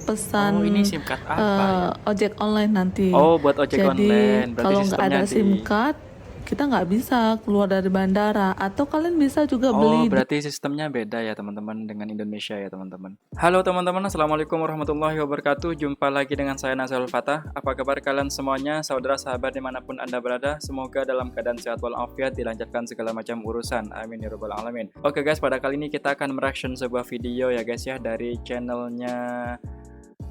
pesan Oh, ini SIM card apa ya? ojek online nanti. Oh, buat ojek Jadi online. Berarti kalau nggak sistemnya ada SIM di. card, kita nggak bisa keluar dari bandara. Atau kalian bisa juga Oh, beli di. berarti sistemnya beda ya teman-teman dengan Indonesia ya teman-teman. Halo teman-teman, Assalamualaikum warahmatullahi wabarakatuh. Jumpa lagi dengan saya Nazarul Fatah. Apa kabar kalian semuanya, saudara sahabat dimanapun Anda berada? Semoga dalam keadaan sehat walafiat, dilancarkan segala macam urusan. Amin ya rabbal alamin. Oke guys, pada kali ini kita akan mereaction sebuah video ya guys ya, dari channelnya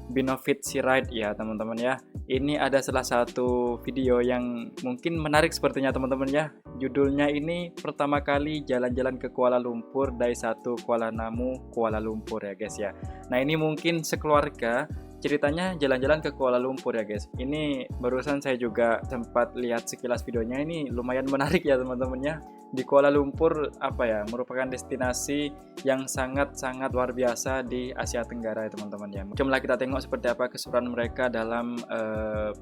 Binofit Siride ya teman-teman ya. Ini ada salah satu video yang mungkin menarik sepertinya teman-teman ya. Judulnya ini pertama kali jalan-jalan ke Kuala Lumpur dari satu Kuala Namu Kuala Lumpur ya guys ya. Nah ini mungkin sekeluarga ceritanya jalan-jalan ke Kuala Lumpur ya guys. Ini barusan saya juga sempat lihat sekilas videonya, ini lumayan menarik ya teman-teman ya. Di Kuala Lumpur apa ya, merupakan destinasi yang sangat-sangat luar biasa di Asia Tenggara ya teman-teman ya. Coba kita tengok seperti apa keseruan mereka dalam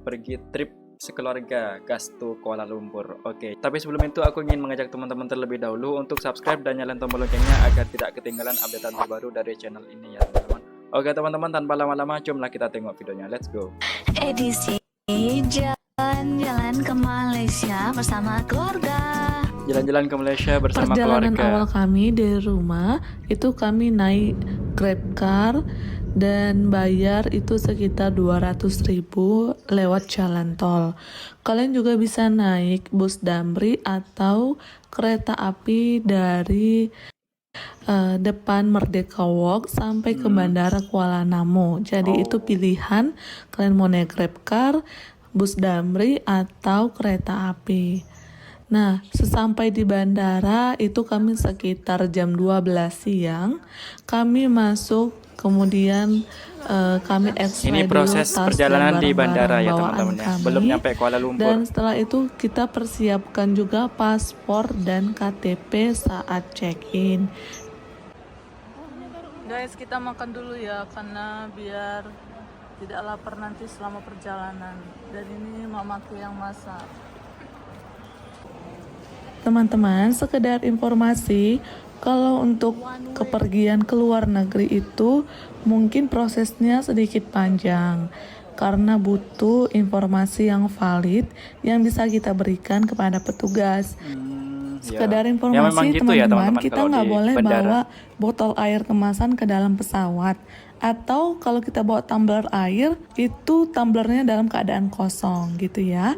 pergi trip sekeluarga gas to Kuala Lumpur. Oke, tapi sebelum itu aku ingin mengajak teman-teman terlebih dahulu untuk subscribe dan nyalain tombol loncengnya agar tidak ketinggalan updatean terbaru dari channel ini ya teman-teman. Oke teman-teman, tanpa lama-lama jomlah kita tengok videonya. Let's go. Edisi jalan-jalan ke Malaysia bersama keluarga. Jalan-jalan ke Malaysia bersama Perjalanan keluarga. awal kami dari rumah itu kami naik GrabCar dan bayar itu sekitar 200.000 lewat jalan tol. Kalian juga bisa naik bus Damri atau kereta api dari depan Merdeka Walk sampai ke Bandara Kuala Namu. Jadi itu pilihan kalian mau naik GrabCar, bus Damri atau kereta api. Nah, sesampai di bandara itu kami sekitar jam 12 siang. Kami masuk, kemudian kami X-ray Ini proses dulu tas perjalanan dan di bandara barang-barang ya bawaan teman-teman ya. kami. Belum nyampe Kuala Lumpur. Dan setelah itu kita persiapkan juga paspor dan KTP saat check-in. Guys, kita makan dulu ya karena biar tidak lapar nanti selama perjalanan. Dan ini mamaku yang masak. Teman-teman, sekedar informasi, kalau untuk kepergian ke luar negeri itu mungkin prosesnya sedikit panjang karena butuh informasi yang valid yang bisa kita berikan kepada petugas. Sekedar informasi gitu ya, teman-teman, kita kalau nggak di boleh bandara. bawa botol air kemasan ke dalam pesawat. Atau kalau kita bawa tumbler air, itu tumblernya dalam keadaan kosong gitu ya.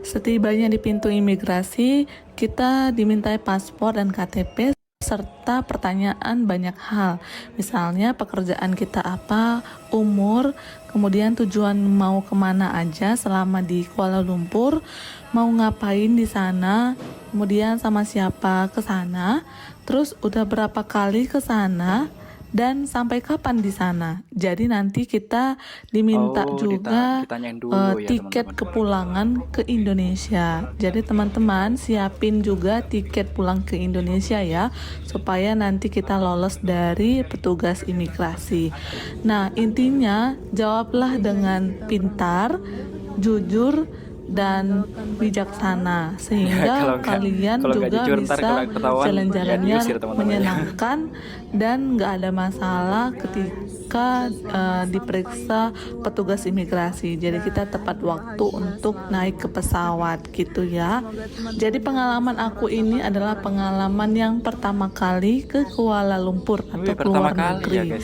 Setibanya di pintu imigrasi, kita dimintai paspor dan KTP serta pertanyaan banyak hal. Misalnya pekerjaan kita apa, umur, kemudian tujuan mau kemana aja selama di Kuala Lumpur, mau ngapain di sana, kemudian sama siapa ke sana, terus udah berapa kali ke sana, dan sampai kapan di sana. Jadi nanti kita diminta juga ditanyain dulu ya tiket teman-teman. kepulangan ke Indonesia. Jadi teman-teman siapin juga tiket pulang ke Indonesia ya, supaya nanti kita lolos dari petugas imigrasi. Nah, intinya jawablah dengan pintar, jujur, dan bijaksana sehingga kalian juga bisa jalan-jalannya menyenangkan dan nggak ada masalah ketika diperiksa petugas imigrasi. Jadi kita tepat waktu untuk naik ke pesawat gitu ya. Jadi pengalaman aku ini adalah pengalaman yang pertama kali ke Kuala Lumpur atau keluar negeri.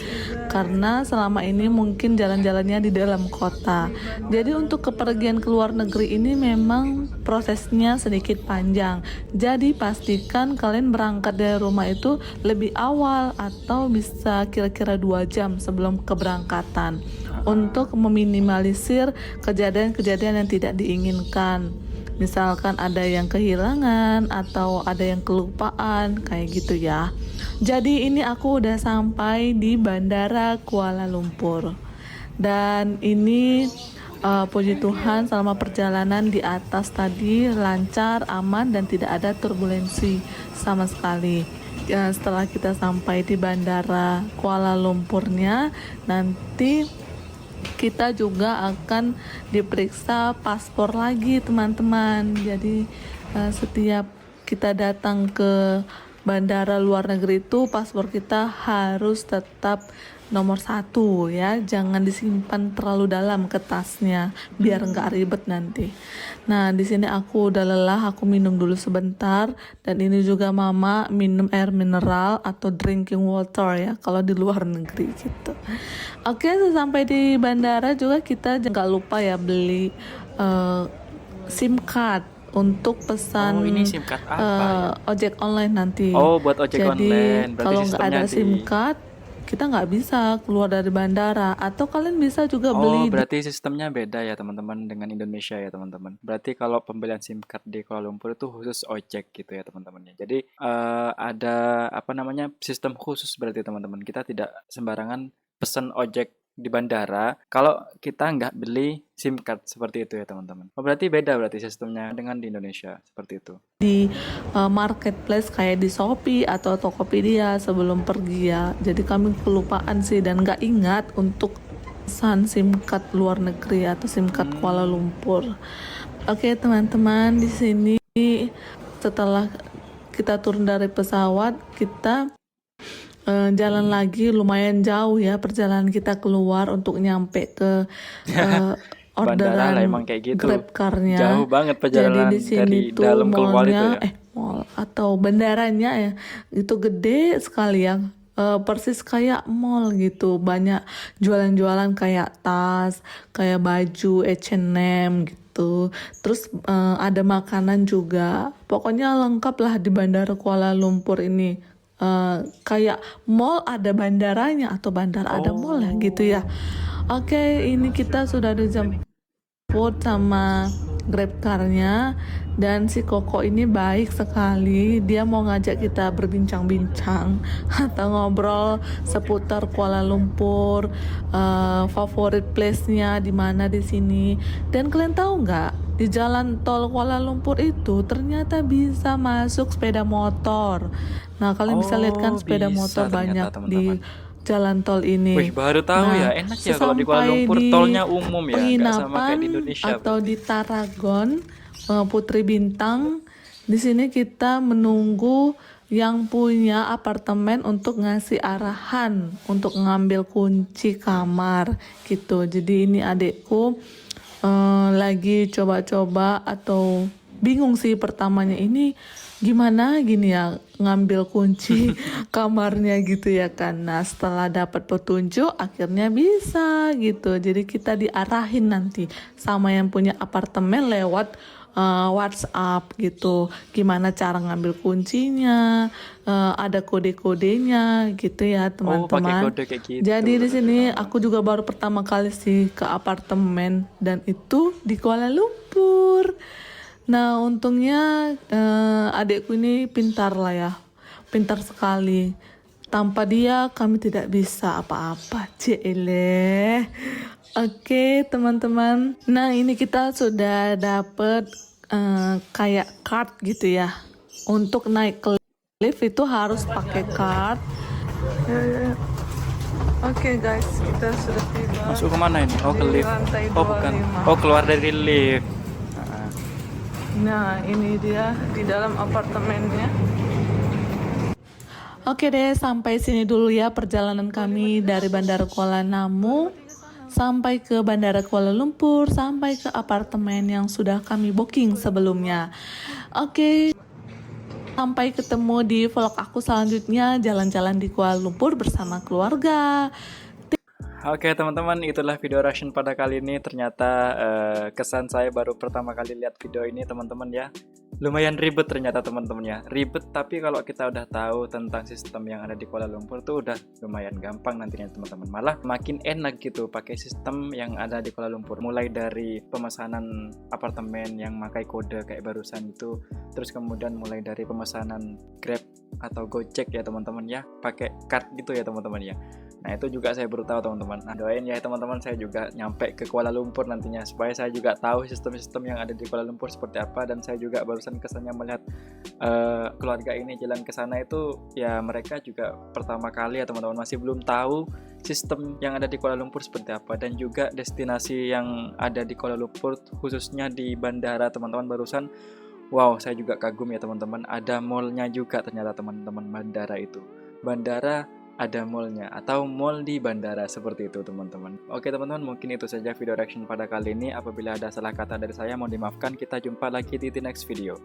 Karena selama ini mungkin jalan-jalannya di dalam kota. Jadi untuk kepergian ke luar negeri ini memang prosesnya sedikit panjang. Jadi pastikan kalian berangkat dari rumah itu lebih awal atau bisa kira-kira 2 jam sebelum keberangkatan untuk meminimalisir kejadian-kejadian yang tidak diinginkan. Misalkan ada yang kehilangan atau ada yang kelupaan kayak gitu ya. Jadi ini aku udah sampai di Bandara Kuala Lumpur. Dan ini puji Tuhan selama perjalanan di atas tadi lancar, aman dan tidak ada turbulensi sama sekali. Ya, setelah kita sampai di Bandara Kuala Lumpurnya, nanti kita juga akan diperiksa paspor lagi teman-teman. Jadi setiap kita datang ke bandara luar negeri itu paspor kita harus tetap nomor satu ya, jangan disimpan terlalu dalam ke tasnya biar nggak ribet nanti. Nah, di sini aku udah lelah, aku minum dulu sebentar, dan ini juga mama minum air mineral atau drinking water ya kalau di luar negeri gitu. Oke, sesampai di bandara juga kita nggak lupa ya beli SIM card untuk pesan Oh, ini SIM card apa ya? ojek online nanti. Oh, buat ojek Jadi online. Berarti kalau nggak sistemnya ada SIM card, kita nggak bisa keluar dari bandara. Atau kalian bisa juga Oh, beli di berarti sistemnya beda ya teman-teman dengan Indonesia ya teman-teman. Berarti kalau pembelian SIM card di Kuala Lumpur itu khusus ojek gitu ya teman-teman ya. Jadi ada apa namanya sistem khusus berarti teman-teman. Kita tidak sembarangan pesan ojek di bandara kalau kita nggak beli SIM card seperti itu ya teman-teman. Oh, berarti beda berarti sistemnya dengan di Indonesia seperti itu. di marketplace kayak di Shopee atau Tokopedia sebelum pergi ya. Jadi kami kelupaan sih dan nggak ingat untuk pesan SIM card luar negeri atau SIM card Kuala Lumpur. Oke teman-teman, di sini setelah kita turun dari pesawat, kita jalan lagi lumayan jauh ya perjalanan kita keluar untuk nyampe ke Bandara lah orderan emang kayak gitu. Grab car-nya. Jauh banget Jadi perjalanan di sini dari tuh dalam keluar itu mallnya, ya. mall atau bandaranya ya, itu gede sekali ya. Persis kayak mall gitu, banyak jualan-jualan kayak tas, kayak baju H&M gitu. Terus ada makanan juga. Pokoknya lengkap lah di Bandara Kuala Lumpur ini. Kayak mall ada bandaranya atau bandar ada mall ya gitu ya. Oke, ini kita sudah dijemput sama Grab car-nya, dan si Koko ini baik sekali. Dia mau ngajak kita berbincang-bincang atau ngobrol seputar Kuala Lumpur, favorit place-nya di mana di sini. Dan kalian tahu nggak, di jalan tol Kuala Lumpur itu ternyata bisa masuk sepeda motor. Nah, kalian bisa lihat kan Oh, sepeda bisa motor ternyata banyak di teman-teman. jalan tol ini. Wih, baru tahu ya. Nah, Enak ya kalau di Kuala sesampai Lumpur di tolnya umum ya, nggak sama kayak penginapan di Indonesia atau berarti. di Taragon Putri Bintang, di sini kita menunggu yang punya apartemen untuk ngasih arahan untuk ngambil kunci kamar gitu. Jadi ini adekku lagi coba-coba atau bingung sih pertamanya ini gimana gini ya ngambil kunci kamarnya gitu ya kan. Nah, setelah dapat petunjuk akhirnya bisa gitu. Jadi kita diarahin nanti sama yang punya apartemen lewat WhatsApp gitu, gimana cara ngambil kuncinya, ada kode-kodenya gitu ya Oh, pakai teman-teman. kode kayak gitu Jadi di berarti sini teman-teman. aku juga baru pertama kali sih ke apartemen, dan itu di Kuala Lumpur. Nah, untungnya adikku ini pintar lah ya, pintar sekali. Tanpa dia kami tidak bisa apa-apa. Cile. Oke, teman-teman. Nah, ini kita sudah dapet kayak card gitu ya. Untuk naik ke lift itu harus pakai card. Oke guys, kita sudah tiba Masuk kemana ini? Oh, ke di lift. lantai Oh, bukan. 25. Oh, keluar dari lift. Nah, ini dia di dalam apartemennya. Oke deh, sampai sini dulu ya perjalanan kami dari Bandara Kuala Namu sampai ke Bandara Kuala Lumpur, sampai ke apartemen yang sudah kami booking sebelumnya. Oke, sampai ketemu di vlog aku selanjutnya, jalan-jalan di Kuala Lumpur bersama keluarga. Oke teman-teman, itulah video reaction pada kali ini. Ternyata kesan saya baru pertama kali lihat video ini teman-teman ya. Lumayan ribet ternyata teman-teman ya. Ribet, tapi kalau kita udah tahu tentang sistem yang ada di Kuala Lumpur tuh udah lumayan gampang nantinya teman-teman. Malah makin enak gitu pakai sistem yang ada di Kuala Lumpur. Mulai dari pemesanan apartemen yang pakai kode kayak barusan itu, terus kemudian mulai dari pemesanan Grab atau Gojek ya teman-teman ya, pakai card gitu ya teman-teman ya. Nah, itu juga saya baru tahu teman-teman. Nah, doain ya teman-teman saya juga nyampe ke Kuala Lumpur nantinya, supaya saya juga tahu sistem-sistem yang ada di Kuala Lumpur seperti apa. Dan saya juga barusan kesannya melihat keluarga ini jalan ke sana itu ya, mereka juga pertama kali ya teman-teman, masih belum tahu sistem yang ada di Kuala Lumpur seperti apa, dan juga destinasi yang ada di Kuala Lumpur khususnya di bandara teman-teman barusan. Wow, saya juga kagum ya teman-teman, ada mallnya juga ternyata teman-teman bandara itu. Bandara ada mallnya atau mall di bandara seperti itu teman-teman. Oke teman-teman, mungkin itu saja video reaction pada kali ini. Apabila ada salah kata dari saya mohon dimaafkan. Kita jumpa lagi di the next video.